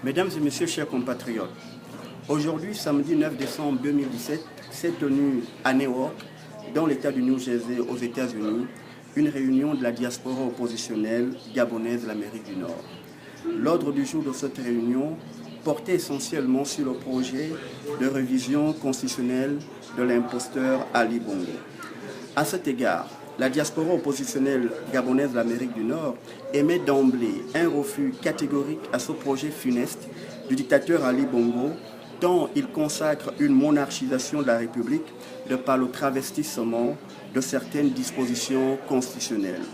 Mesdames et messieurs, chers compatriotes, aujourd'hui, samedi 9 décembre 2017, s'est tenue à Newark, dans l'État du New Jersey, aux États-Unis, une réunion de la diaspora oppositionnelle gabonaise de l'Amérique du Nord. L'ordre du jour de cette réunion portait essentiellement sur le projet de révision constitutionnelle de l'imposteur Ali Bongo. À cet égard, la diaspora oppositionnelle gabonaise de l'Amérique du Nord émet d'emblée un refus catégorique à ce projet funeste du dictateur Ali Bongo, tant il consacre une monarchisation de la République de par le travestissement de certaines dispositions constitutionnelles.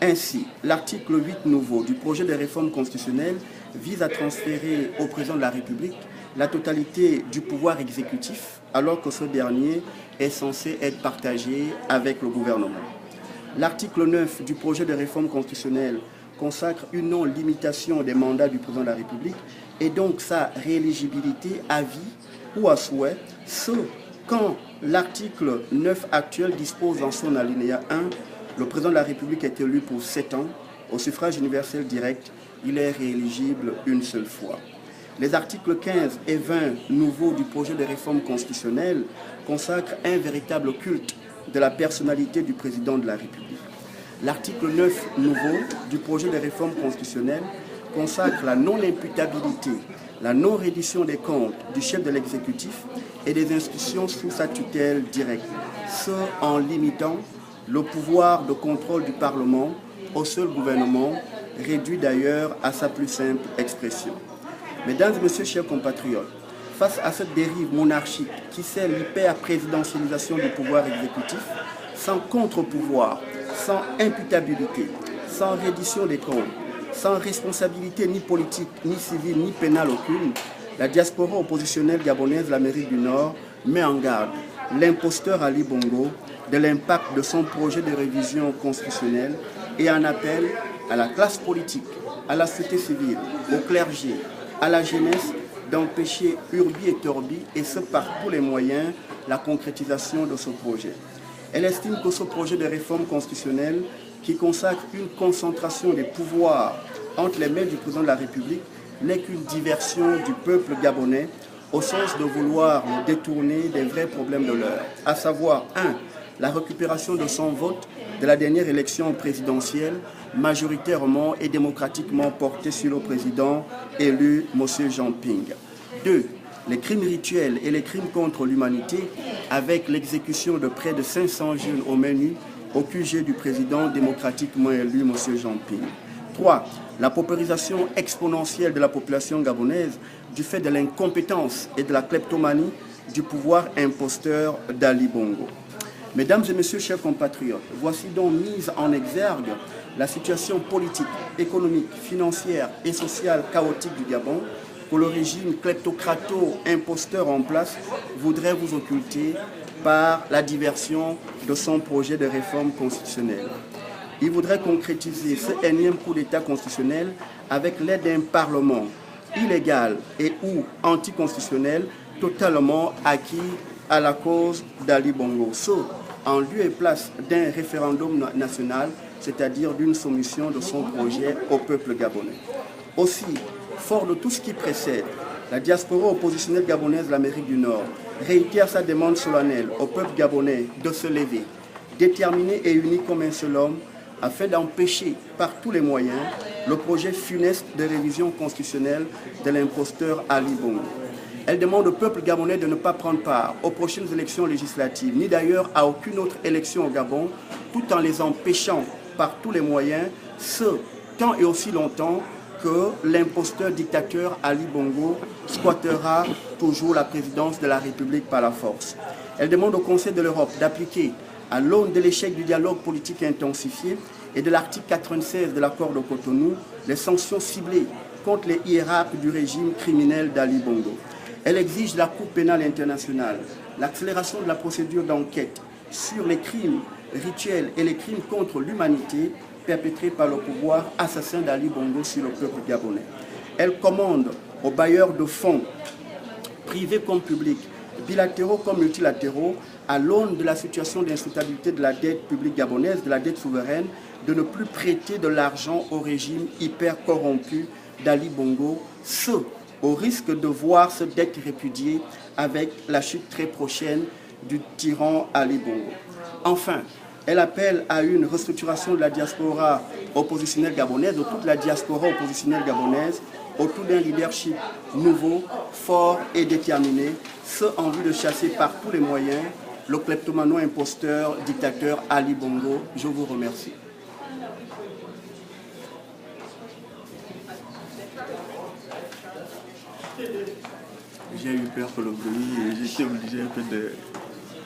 Ainsi, l'article 8 nouveau du projet de réforme constitutionnelle vise à transférer au président de la République la totalité du pouvoir exécutif, alors que ce dernier est censé être partagé avec le gouvernement. L'article 9 du projet de réforme constitutionnelle consacre une non-limitation des mandats du président de la République et donc sa rééligibilité à vie ou à souhait, ce quand l'article 9 actuel dispose dans son alinéa 1, le président de la République est élu pour 7 ans, au suffrage universel direct, il est rééligible une seule fois. Les articles 15 et 20 nouveaux du projet de réforme constitutionnelle consacrent un véritable culte de la personnalité du président de la République. L'article 9 nouveau du projet de réforme constitutionnelle consacre la non-imputabilité, la non-reddition des comptes du chef de l'exécutif et des institutions sous sa tutelle directe, ce en limitant le pouvoir de contrôle du Parlement au seul gouvernement, réduit d'ailleurs à sa plus simple expression. Mesdames et messieurs, chers compatriotes, face à cette dérive monarchique qui scelle l'hyper-présidentialisation du pouvoir exécutif, sans contre-pouvoir, sans imputabilité, sans reddition des comptes, sans responsabilité ni politique, ni civile, ni pénale aucune, la diaspora oppositionnelle gabonaise de l'Amérique du Nord met en garde l'imposteur Ali Bongo de l'impact de son projet de révision constitutionnelle et en appelle à la classe politique, à la société civile, au clergé, à la jeunesse d'empêcher urbi et torbi, et ce par tous les moyens, la concrétisation de ce projet. Elle estime que ce projet de réforme constitutionnelle, qui consacre une concentration des pouvoirs entre les mains du président de la République, n'est qu'une diversion du peuple gabonais au sens de vouloir le détourner des vrais problèmes de l'heure, à savoir 1. La récupération de son vote de la dernière élection présidentielle, majoritairement et démocratiquement portée sur le président élu, M. Jean Ping. 2. Les crimes rituels et les crimes contre l'humanité, avec l'exécution de près de 500 jeunes au menu au QG du président démocratiquement élu, M. Jean Ping. 3. La paupérisation exponentielle de la population gabonaise du fait de l'incompétence et de la kleptomanie du pouvoir imposteur d'Ali Bongo. Mesdames et messieurs, chers compatriotes, voici donc mise en exergue la situation politique, économique, financière et sociale chaotique du Gabon que le régime kleptocrato-imposteur en place voudrait vous occulter par la diversion de son projet de réforme constitutionnelle. Il voudrait concrétiser ce énième coup d'État constitutionnel avec l'aide d'un Parlement illégal et ou anticonstitutionnel totalement acquis à la cause d'Ali Bongo, ce en lieu et place d'un référendum national, c'est-à-dire d'une soumission de son projet au peuple gabonais. Aussi, fort de tout ce qui précède, la diaspora oppositionnelle gabonaise de l'Amérique du Nord réitère sa demande solennelle au peuple gabonais de se lever, déterminé et uni comme un seul homme, afin d'empêcher par tous les moyens le projet funeste de révision constitutionnelle de l'imposteur Ali Bongo. Elle demande au peuple gabonais de ne pas prendre part aux prochaines élections législatives, ni d'ailleurs à aucune autre élection au Gabon, tout en les empêchant par tous les moyens, ce tant et aussi longtemps que l'imposteur dictateur Ali Bongo squattera toujours la présidence de la République par la force. Elle demande au Conseil de l'Europe d'appliquer, à l'aune de l'échec du dialogue politique intensifié et de l'article 96 de l'accord de Cotonou, les sanctions ciblées contre les hiérarques du régime criminel d'Ali Bongo. Elle exige de la Cour pénale internationale l'accélération de la procédure d'enquête sur les crimes rituels et les crimes contre l'humanité perpétrés par le pouvoir assassin d'Ali Bongo sur le peuple gabonais. Elle commande aux bailleurs de fonds, privés comme publics, bilatéraux comme multilatéraux, à l'aune de la situation d'insolvabilité de la dette publique gabonaise, de la dette souveraine, de ne plus prêter de l'argent au régime hyper corrompu d'Ali Bongo, ce au risque de voir ce dette répudiée avec la chute très prochaine du tyran Ali Bongo. Enfin, elle appelle à une restructuration de la diaspora oppositionnelle gabonaise, de toute la diaspora oppositionnelle gabonaise, autour d'un leadership nouveau, fort et déterminé, ce en vue de chasser par tous les moyens le kleptomano-imposteur, dictateur Ali Bongo. Je vous remercie. J'ai eu peur pour le bruit et j'étais obligé un peu de...